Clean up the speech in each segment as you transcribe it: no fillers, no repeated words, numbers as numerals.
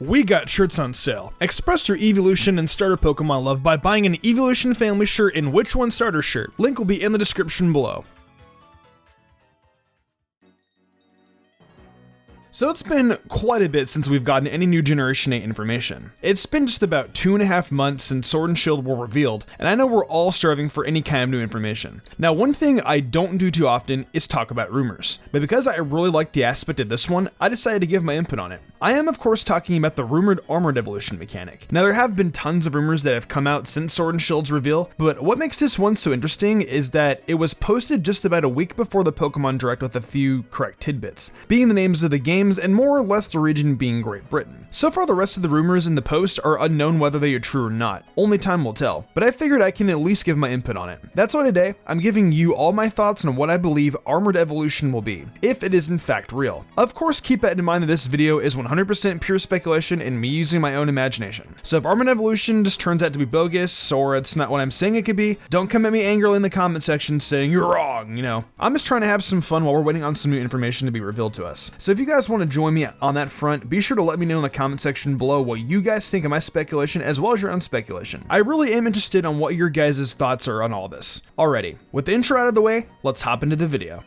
We got shirts on sale. Express your evolution and starter Pokemon love by buying an Evolution Family shirt and Which One starter shirt. Link will be in the description below. So it's been quite a bit since we've gotten any new Generation 8 information. It's been just about 2.5 months since Sword and Shield were revealed, and I know we're all starving for any kind of new information. Now, one thing I don't do too often is talk about rumors, but because I really like the aspect of this one, I decided to give my input on it. I am of course talking about the rumored armored evolution mechanic. Now there have been tons of rumors that have come out since Sword and Shield's reveal, but what makes this one so interesting is that it was posted just about a week before the Pokemon Direct with a few correct tidbits, being the names of the games and more or less the region being Great Britain. So far the rest of the rumors in the post are unknown whether they are true or not, only time will tell, but I figured I can at least give my input on it. That's why today, I'm giving you all my thoughts on what I believe armored evolution will be, if it is in fact real. Of course keep that in mind that this video is 100% pure speculation and me using my own imagination. So if armored evolution just turns out to be bogus, or it's not what I'm saying it could be, don't come at me angrily in the comment section saying you're wrong, you know. I'm just trying to have some fun while we're waiting on some new information to be revealed to us. So if you guys want to join me on that front, be sure to let me know in the comment section below what you guys think of my speculation as well as your own speculation. I really am interested on what your guys' thoughts are on all this. Alrighty, with the intro out of the way, let's hop into the video.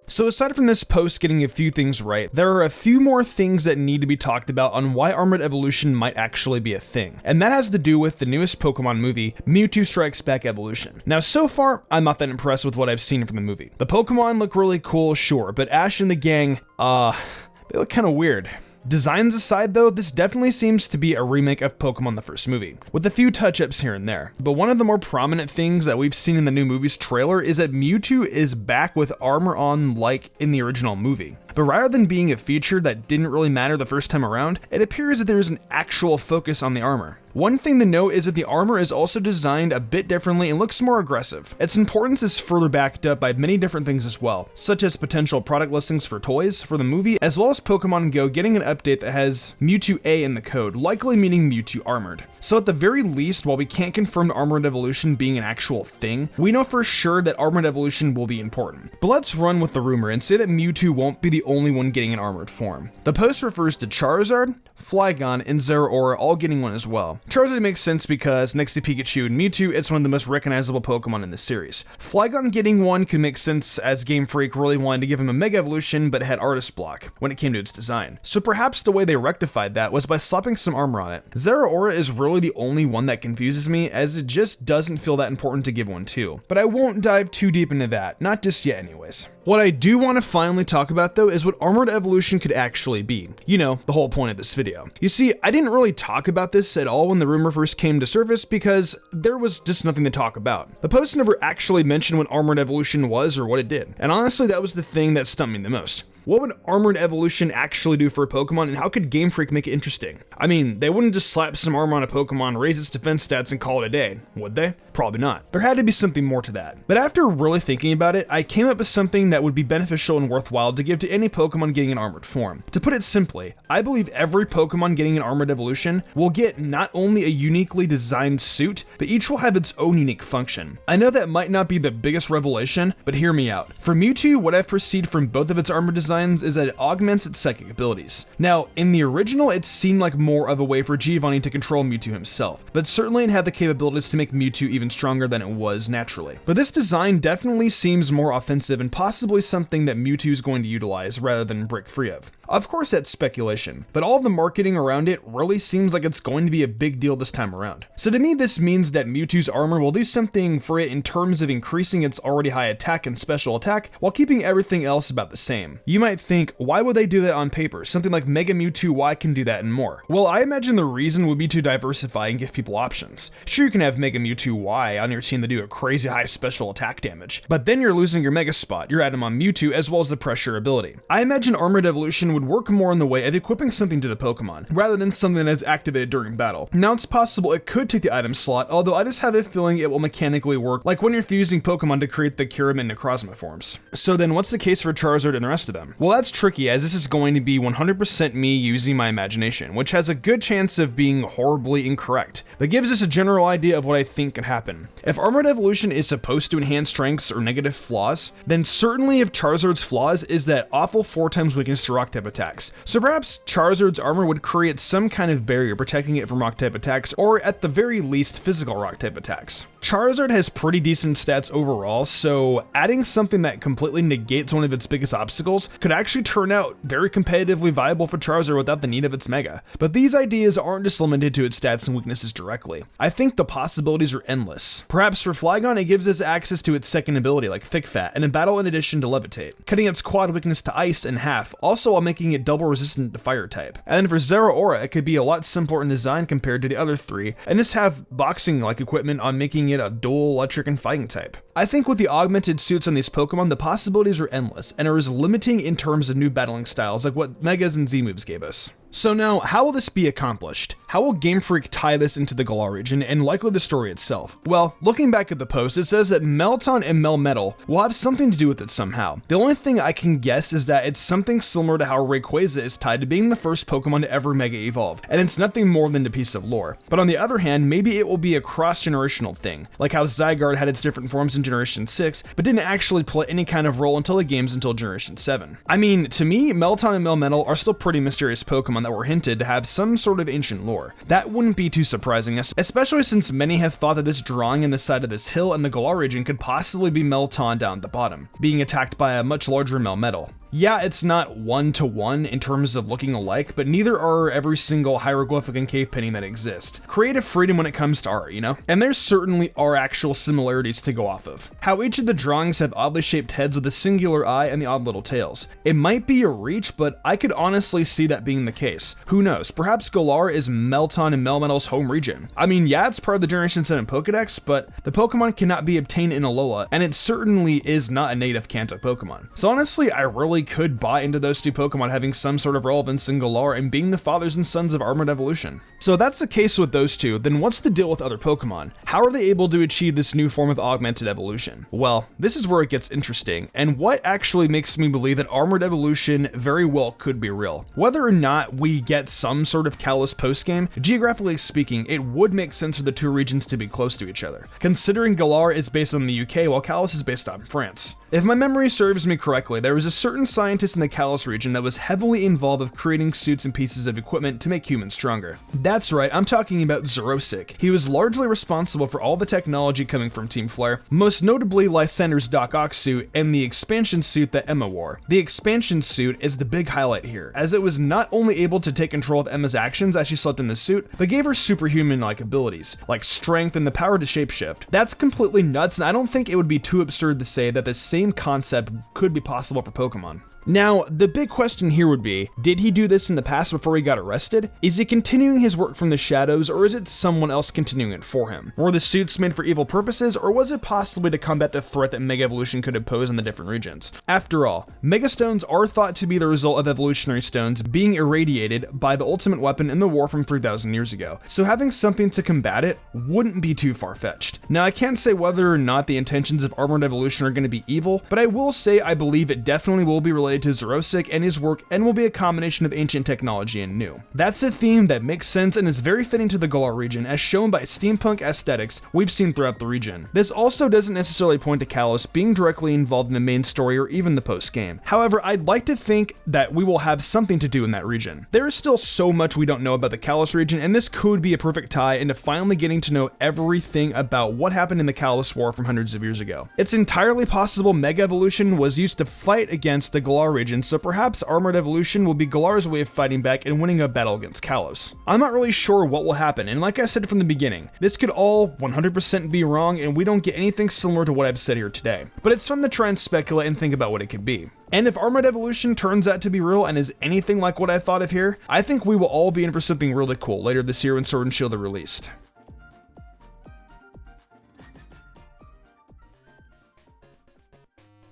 So aside from this post getting a few things right, there are a few more things that need to be talked about on why armored evolution might actually be a thing. And that has to do with the newest Pokemon movie, Mewtwo Strikes Back Evolution. Now so far, I'm not that impressed with what I've seen from the movie. The Pokemon look really cool, sure, but Ash and the gang, they look kinda weird. Designs aside though, this definitely seems to be a remake of Pokemon the first movie, with a few touch-ups here and there. But one of the more prominent things that we've seen in the new movie's trailer is that Mewtwo is back with armor on like in the original movie. But rather than being a feature that didn't really matter the first time around, it appears that there is an actual focus on the armor. One thing to note is that the armor is also designed a bit differently and looks more aggressive. Its importance is further backed up by many different things as well, such as potential product listings for toys for the movie, as well as Pokemon Go getting an update that has Mewtwo A in the code, likely meaning Mewtwo Armored. So at the very least, while we can't confirm Armored Evolution being an actual thing, we know for sure that Armored Evolution will be important. But let's run with the rumor and say that Mewtwo won't be the only one getting an armored form. The post refers to Charizard, Flygon, and Zeraora all getting one as well. Charizard makes sense because next to Pikachu and Mewtwo, it's one of the most recognizable Pokemon in the series. Flygon getting one could make sense as Game Freak really wanted to give him a Mega Evolution but had artist block when it came to its design. So perhaps the way they rectified that was by slapping some armor on it. Zeraora is really the only one that confuses me, as it just doesn't feel that important to give one to. But I won't dive too deep into that, not just yet anyways. What I do want to finally talk about though is what armored evolution could actually be. You know, the whole point of this video. You see, I didn't really talk about this at all when the rumor first came to surface because there was just nothing to talk about. The post never actually mentioned what armored evolution was or what it did. And honestly, that was the thing that stumped me the most. What would armored evolution actually do for a Pokemon, and how could Game Freak make it interesting? I mean, they wouldn't just slap some armor on a Pokemon, raise its defense stats, and call it a day, would they? Probably not. There had to be something more to that. But after really thinking about it, I came up with something that would be beneficial and worthwhile to give to any Pokemon getting an armored form. To put it simply, I believe every Pokemon getting an armored evolution will get not only a uniquely designed suit, but each will have its own unique function. I know that might not be the biggest revelation, but hear me out. For Mewtwo, what I've perceived from both of its armor designs is that it augments its psychic abilities. Now, in the original, it seemed like more of a way for Giovanni to control Mewtwo himself, but certainly it had the capabilities to make Mewtwo even stronger than it was naturally. But this design definitely seems more offensive and possibly something that Mewtwo is going to utilize rather than break free of. Of course, that's speculation, but all the marketing around it really seems like it's going to be a big deal this time around. So to me, this means that Mewtwo's armor will do something for it in terms of increasing its already high attack and special attack while keeping everything else about the same. You might think, why would they do that on paper? Something like Mega Mewtwo Y can do that and more. Well, I imagine the reason would be to diversify and give people options. Sure, you can have Mega Mewtwo Y on your team to do a crazy high special attack damage, but then you're losing your Mega spot, your item on Mewtwo, as well as the pressure ability. I imagine armored evolution would would work more in the way of equipping something to the Pokemon, rather than something that is activated during battle. Now it's possible it could take the item slot, although I just have a feeling it will mechanically work like when you're fusing Pokemon to create the Kyurem and Necrozma forms. So then what's the case for Charizard and the rest of them? Well, that's tricky, as this is going to be 100% me using my imagination, which has a good chance of being horribly incorrect, but gives us a general idea of what I think could happen. If Armored Evolution is supposed to enhance strengths or negative flaws, then certainly if Charizard's flaws is that awful 4x weakness to rock type attacks. So perhaps Charizard's armor would create some kind of barrier protecting it from rock type attacks, or at the very least physical rock type attacks. Charizard has pretty decent stats overall, so adding something that completely negates one of its biggest obstacles could actually turn out very competitively viable for Charizard without the need of its Mega. But these ideas aren't just limited to its stats and weaknesses directly. I think the possibilities are endless. Perhaps for Flygon, it gives us access to its second ability like Thick Fat, and in battle in addition to Levitate, cutting its quad weakness to Ice in half, also while making it double resistant to Fire type. And then for Zeraora, it could be a lot simpler in design compared to the other three, and just have boxing-like equipment on making it a dual electric and fighting type. I think with the augmented suits on these Pokemon, the possibilities are endless, and are as limiting in terms of new battling styles like what Megas and Z-moves gave us. So now, how will this be accomplished? How will Game Freak tie this into the Galar region and likely the story itself? Well, looking back at the post, it says that Melton and Melmetal will have something to do with it somehow. The only thing I can guess is that it's something similar to how Rayquaza is tied to being the first Pokemon to ever Mega Evolve, and it's nothing more than a piece of lore. But on the other hand, maybe it will be a cross-generational thing, like how Zygarde had its different forms in Generation 6, but didn't actually play any kind of role until the games until Generation 7. I mean, to me, Melton and Melmetal are still pretty mysterious Pokemon that were hinted to have some sort of ancient lore. That wouldn't be too surprising, especially since many have thought that this drawing in the side of this hill in the Galar region could possibly be Melton down at the bottom, being attacked by a much larger Melmetal. Yeah, it's not one-to-one in terms of looking alike, but neither are every single hieroglyphic and cave painting that exists. Creative freedom when it comes to art, you know? And there certainly are actual similarities to go off of. How each of the drawings have oddly shaped heads with a singular eye and the odd little tails. It might be a reach, but I could honestly see that being the case. Who knows? Perhaps Galar is Melton and Melmetal's home region. I mean, yeah, it's part of the Generation 7 Pokedex, but the Pokemon cannot be obtained in Alola, and it certainly is not a native Kanto Pokemon. So honestly, I really could buy into those two Pokemon having some sort of relevance in Galar and being the fathers and sons of Armored Evolution. So if that's the case with those two, then what's the deal with other Pokemon? How are they able to achieve this new form of augmented evolution? Well, this is where it gets interesting, and what actually makes me believe that Armored Evolution very well could be real. Whether or not we get some sort of Kalos post-game, geographically speaking, it would make sense for the two regions to be close to each other, considering Galar is based on the UK while Kalos is based on France. If my memory serves me correctly, there was a certain scientist in the Kalos region that was heavily involved with creating suits and pieces of equipment to make humans stronger. That's right, I'm talking about Xerosic. He was largely responsible for all the technology coming from Team Flare, most notably Lysander's Doc Ock suit and the expansion suit that Emma wore. The expansion suit is the big highlight here, as it was not only able to take control of Emma's actions as she slept in the suit, but gave her superhuman-like abilities, like strength and the power to shapeshift. That's completely nuts, and I don't think it would be too absurd to say that the same concept could be possible for Pokemon. Now, the big question here would be, did he do this in the past before he got arrested? Is he continuing his work from the shadows, or is it someone else continuing it for him? Were the suits made for evil purposes, or was it possibly to combat the threat that Mega Evolution could impose on the different regions? After all, Mega Stones are thought to be the result of evolutionary stones being irradiated by the ultimate weapon in the war from 3,000 years ago, so having something to combat it wouldn't be too far-fetched. Now, I can't say whether or not the intentions of Armored Evolution are going to be evil, but I will say I believe it definitely will be related to Xerosic and his work, and will be a combination of ancient technology and new. That's a theme that makes sense and is very fitting to the Galar region, as shown by steampunk aesthetics we've seen throughout the region. This also doesn't necessarily point to Kalos being directly involved in the main story or even the post-game. However, I'd like to think that we will have something to do in that region. There is still so much we don't know about the Kalos region, and this could be a perfect tie into finally getting to know everything about what happened in the Kalos War from hundreds of years ago. It's entirely possible Mega Evolution was used to fight against the Galar region, so perhaps Armored Evolution will be Galar's way of fighting back and winning a battle against Kalos. I'm not really sure what will happen, and like I said from the beginning, this could all 100% be wrong and we don't get anything similar to what I've said here today. But it's fun to try and speculate and think about what it could be. And if Armored Evolution turns out to be real and is anything like what I thought of here, I think we will all be in for something really cool later this year when Sword and Shield are released.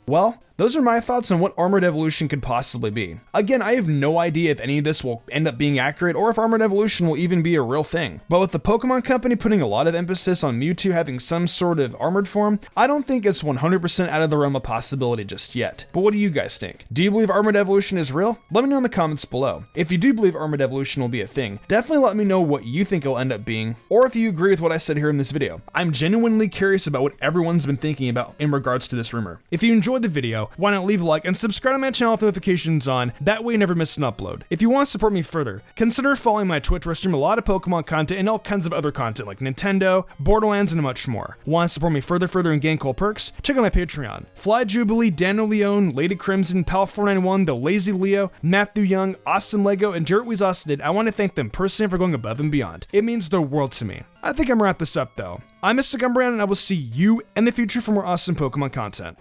Well, Those are my thoughts on what armored evolution could possibly be. Again, I have no idea if any of this will end up being accurate or if armored evolution will even be a real thing. But with the Pokemon Company putting a lot of emphasis on Mewtwo having some sort of armored form, I don't think it's 100% out of the realm of possibility just yet. But what do you guys think? Do you believe armored evolution is real? Let me know in the comments below. If you do believe armored evolution will be a thing, definitely let me know what you think it'll end up being, or if you agree with what I said here in this video. I'm genuinely curious about what everyone's been thinking about in regards to this rumor. If you enjoyed the video, why not leave a like and subscribe to my channel with notifications on, that way you never miss an upload. If you want to support me further, consider following my Twitch where I stream a lot of Pokemon content and all kinds of other content like Nintendo, Borderlands, and much more. Want to support me further and gain cool perks? Check out my Patreon. Fly Jubilee, Daniel Leone, Lady Crimson, Pal491, The Lazy Leo, Matthew Young, Awesome Lego, and Jarrett Weez Austin. I want to thank them personally for going above and beyond. It means the world to me. I think I'm gonna wrap this up though. I'm Mr. Gumbrand and I will see you in the future for more awesome Pokemon content.